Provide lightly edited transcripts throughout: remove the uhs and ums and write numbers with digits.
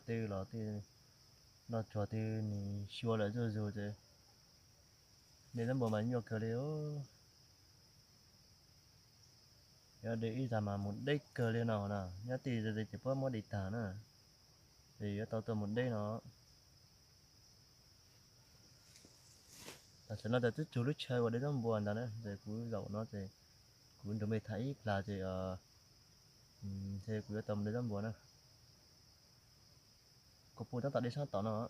tê là tê nó cho tê ni xua lại rồi thế nên nó bỏ máy nhiều cờ liếu giờ để ý rằng mà một đếch cờ liếu nào nè nhá thì giờ chỉ có một đi tả nữa thì tao tôi một đếch nó ta sẽ nói là chút chú lúc chơi vào đấy nó buồn đó nữa rồi cú dậu nó thì cú đứa mày thấy là thì thì cú tầm đấy nó buồn nữa có phụ tao đi sang tao nó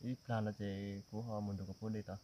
ít plan là thì cú họ muốn được có phụ đi tao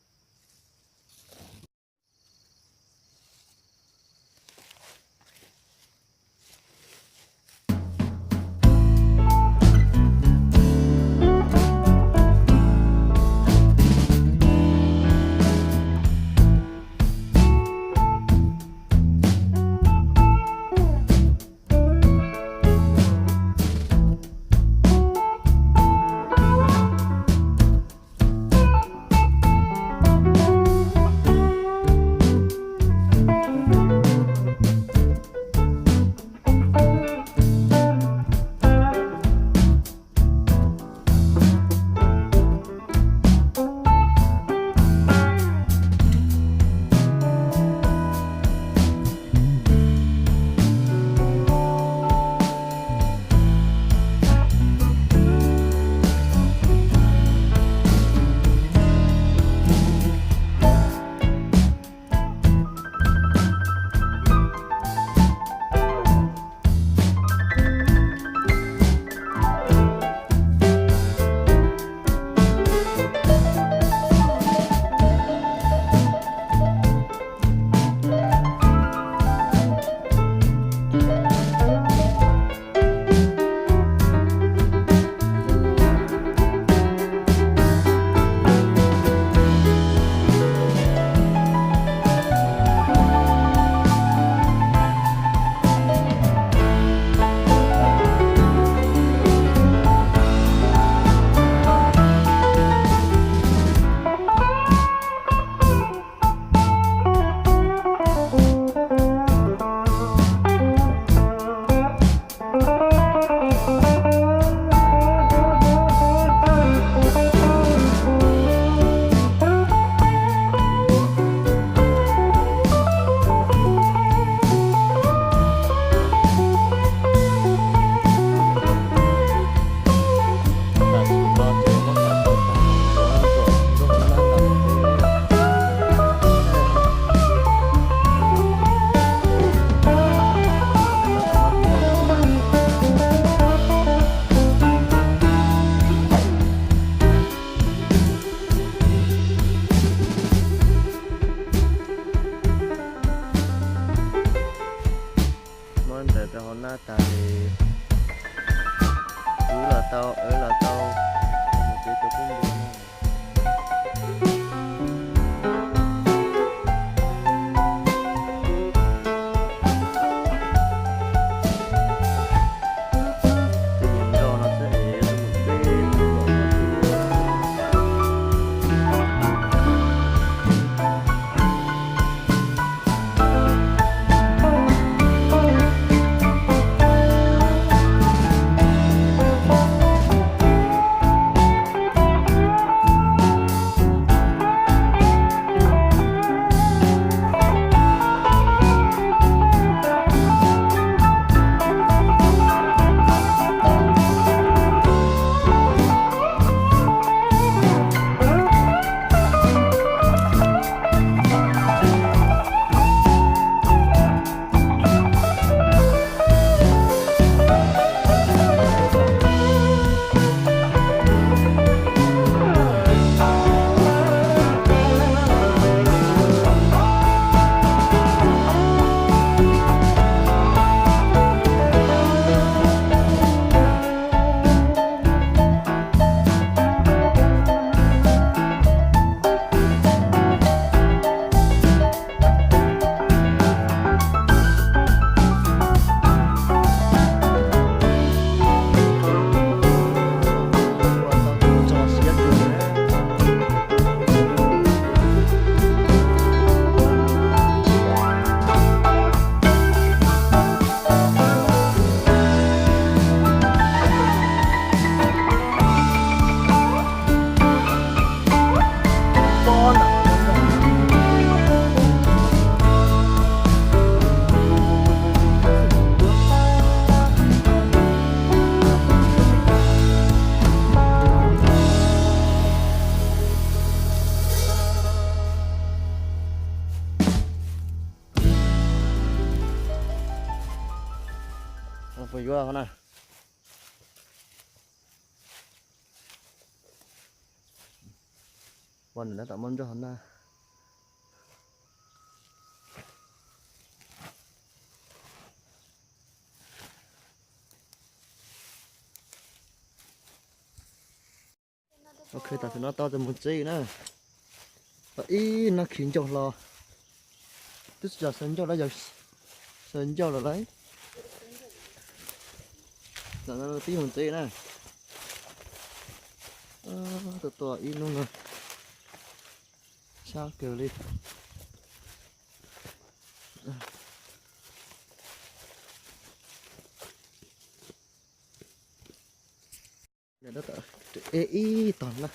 món để tao nó ta thì cứ là tao ở là tao một cái tao cũng được vô nè. Quần nó tạm ơn cho hắn nè. Ok, ta phải nó to từ một chi nữa. Và ý nó khiến cho lo. Tức giờ sân cho nó giờ sân cho là đấy. Giờ nó tí một chi nè. Từ to ý luôn rồi. Sao kiểu đi. Để đó tao ý toàn là.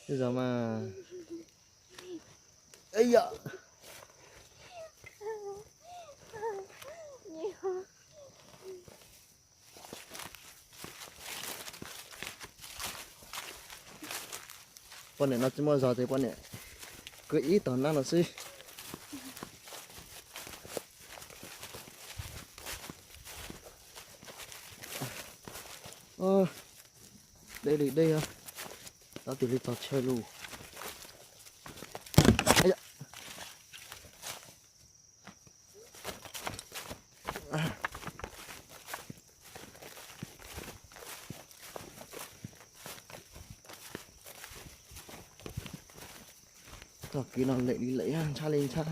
Bây giờ mà ấy dạ con này nó chỉ mua giò thì con này cứ ý toàn năng là xí đây à tao tự đi tao chơi luôn. Ấy dạ. Tao kỹ năng lệ đi lấy cha lên cha